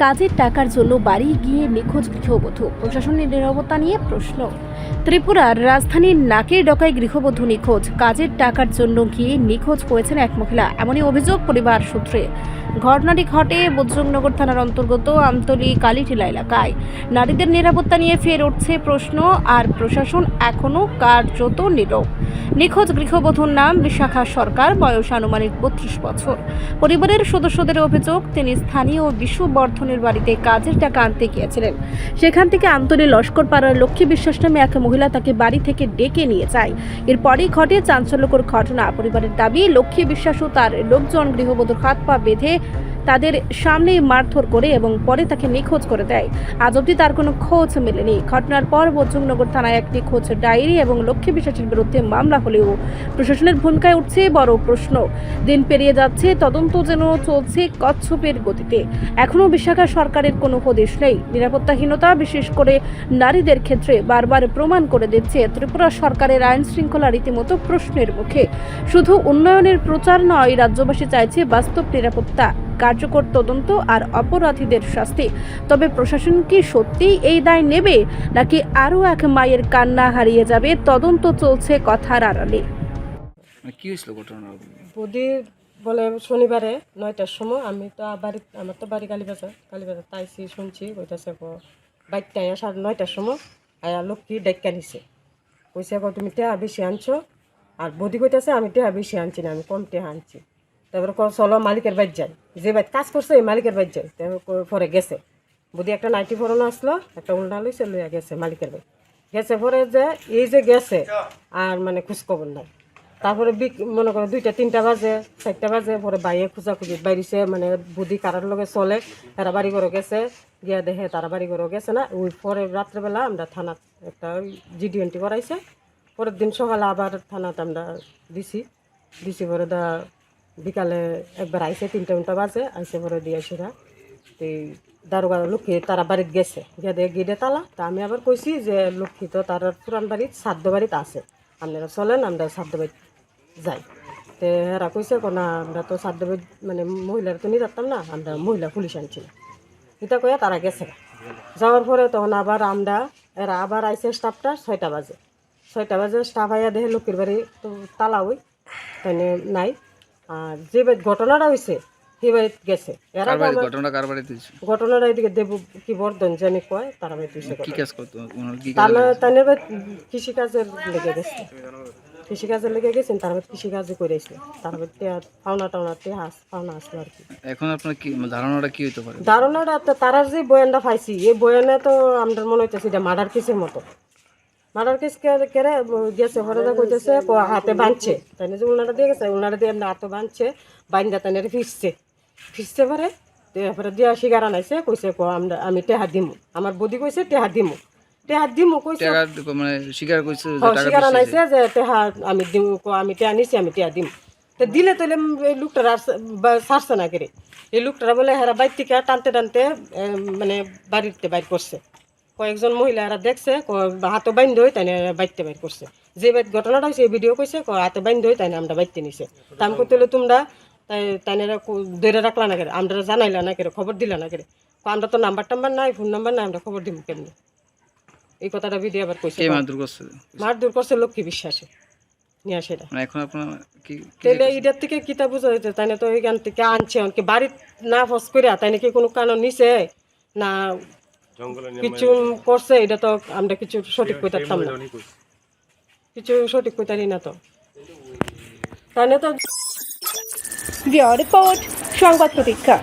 কাজের টাকার জন্য বাড়ি গিয়ে নিখোঁজ গৃহবধূ, প্রশাসনের নীরবতা নিয়ে প্রশ্ন। ত্রিপুরার রাজধানীর নাকের ডকায় গৃহবধূ নিখোঁজ। কাজের টাকার জন্য গিয়ে নিখোঁজ হয়েছেন এক মহিলা, এমনই অভিযোগ পরিবার সূত্রে। ঘটনাটি ঘটে বজরংনগর থানার অন্তর্গত আমতলী কালীটিলা এলাকায়। নারীদের নিরাপত্তা নিয়ে ফের উঠছে প্রশ্ন, আর প্রশাসন এখনও কার্যত নীরব। নিখোঁজ গৃহবধূর নাম বিশাখা সরকার, বয়স আনুমানিক 32 বছর। পরিবারের সদস্যদের অভিযোগ, তিনি স্থানীয় বিশ্ববর্ধনের বাড়িতে কাজের টাকা আনতে গিয়েছিলেন। সেখান থেকে আমতলী লস্করপাড়ার লক্ষ্মী বিশ্বাস নামে এক মহিলা তাকে বাড়ি থেকে ডেকে নিয়ে যায়। এরপরই ঘটে চাঞ্চল্যকর ঘটনা। পরিবারের দাবি, লক্ষ্মী বিশ্বাস ও তার লোকজন গৃহবধূর হাত পা বেঁধে তাদের সামনেই মারধর করে এবং পরে তাকে নিখোঁজ করে দেয়। আজ অবধি তার কোনো খোঁজ মেলেনি। ঘটনার পর বজরংনগর থানায় একটি খোঁজ ডায়েরি এবং লক্ষ্মী বিশ্বাসের বিরুদ্ধে মামলা হলেও প্রশাসনের ভূমিকায় উঠছে বড় প্রশ্ন। দিন পেরিয়ে যাচ্ছে, তদন্ত যেন চলছে কচ্ছপের গতিতে। এখনও বিশাখা সরকারের কোনো হদিশ নেই। নিরাপত্তাহীনতা, বিশেষ করে নারীদের ক্ষেত্রে, বারবার প্রমাণ করে দিচ্ছে ত্রিপুরা সরকারের আইন শৃঙ্খলা রীতিমতো প্রশ্নের মুখে। শুধু উন্নয়নের প্রচার নয়, রাজ্যবাসী চাইছে বাস্তব নিরাপত্তা, কার্যকর তদন্ত আর অপরাধীদের শাস্তি। তবে প্রশাসন কি সত্যিই এই দায় নেবে, নাকি আরও এক মায়ের কান্না হারিয়ে যাবে? তদন্ত চলছে কথার আড়ালে। কি হয়েছিল ঘটনা? বৌদি বলে শনিবারে 9টার সময় আমার তো বাড়ি কালীবাজার তাইছি শুনছি কইতাছে বাইকটা আয়া 9:30টার সময় আয়া লক্ষ্মী ডাইকা নিছে, কইছে তুমি টেহা বেশি আনছো। আর বৌদি কইতাছে আমি টেহা বেশি আনছি না, আমি কম টেহা আনছি। তারপরে চলো মালিকের বাড়ি যাই, যে বাড়ি কাজ করছে এই মালিকের বাড়ি যাই। তারপরে পরে গেছে বৌদি, একটা নাইটি ফোরানো আসলো, একটা উল্টা লইছে, লইয়া গেছে মালিকের বাড়ি। গেছে পরে যে এই যে গেছে আর মানে খোঁজখবর নাই। তারপরে মনে করো 2টা 3টা বাজে 4টা বাজে পরে বাইরে খোঁজাখুঁজি বাইরিছে, মানে বুদ্ধি কারার লগে চলে, তারা বাড়ি ঘরে গেছে, গিয়া দেখে তারা বাড়ি ঘরে গেছে না। ওই পরে রাত্রেবেলা আমরা থানাত একটা জিডি এন্ট্রি করাইছে। পরের দিন সকালে আবার থানাতে আমরা দিছি পরে বিকালে একবার আইসে 3টা বাজে আইসে পরে দিয়ে সেরা এই দারোগা লক্ষ্মী তারা বাড়িতে গেছে, গিয়া দিয়ে গিয়ে তালা। তা আমি আবার কইছি যে লক্ষ্মী তো তার পুরান বাড়ির শ্রাদ্ধ বাড়িতে আছে, আপনারা চলেন আমরা শ্রাদ্ধ বাড়ি যাই। তো এরা কইছে না আমরা তো শ্রাদ্ধ বাড়ি মানে মহিলারা তো নিয়ে যাতাম না, আমরা মহিলা পুলিশ আনছি না, এটা কইয়া তারা গেছে। যাওয়ার পরে তখন আবার এরা আবার আইসে স্টাফটা 6টা বাজে স্টাফ আইয়া দেখে লক্ষ্মীর বাড়ি তো তালা ওই তাই নাই। আর যে ঘটনাটা হয়েছে সেই বাড়িতে গেছে। এরা ঘটনাটা এদিকে দেব কি বর্ধন জানি কয়, তারা বাড়িতে কৃষিকাজের লেগে গেছে, তার কৃষিকাজে করেছিল, তার পাওনা টাওনা পাওনা আসলো আর কি। এখন আপনার কি ধারণাটা কি হইতে পারে? ধারণাটা তো তারা যে বয়ানটা পাইছি, এই বয়ানে তো আমরা মনে হইতেছে এটা মার্ডার কেসের মতো। মার্ডার কেস কেড়ে গেছে পরে কইতেছে হাতে বাঁধছে, তাই যে উনারা দিয়ে গেছে, উনারা দিয়ে হাতে বাঁধছে, বাইন্দা তাই ফিসছে পরে তারপরে দিয়া শিকার আনাইছে, কইছে আমি টেহা দিমু। আমার বদি কইছে টেহা দিমু কইছে, মানে শিকার কইছে শিকার আনাইছে যে টেহা আমি দিমু, আমি টেহা নিছি, আমি টেহা দিমু। তো দিলে তাহলে এই লোকটারা ছাড়ছে না করে, এই লোকটারা বলে হেরা বাইর থেকে টানতে মানে বাড়িতে বাইর করছে। কয়েকজন মহিলা এরা দেখছে, হাতে বাইন্ধ হই তাই বাইতে বাইর করছে। যে ঘটনাটা হয়েছে এই ভিডিও কইছে হাতে বাইন্ধ হই তাই আমরা বাইতে নিছে। তা আমি করতে হলে তোমরা তাই ধরে রাখলা না করে, আমরা জানাইলা না করে, খবর দিলা না করে। আমরা তো নাম্বার টাম্বার নাই, ফোন নাম্বার নাই, আমরা খবর দিব কেমনি? এই কথাটা ভিডিও আবার কইছে। মারধর করছে লক্ষ্মী বিশ্বাসে নিয়ে আসে। তাহলে এটার থেকে কিতা বুঝা হইতে, তাই তো এইখান থেকে আনছে অনেকে বাড়ি না ফস করিয়া, তাই নাকি কোনো কারণ নিছে না কিছু করছে, এটা তো আমরা কিছু সঠিক কইতাম না, কিছু সঠিক কইতারি না তো, তাই না তো। রিপোর্ট, সংবাদ প্রতীক্ষা।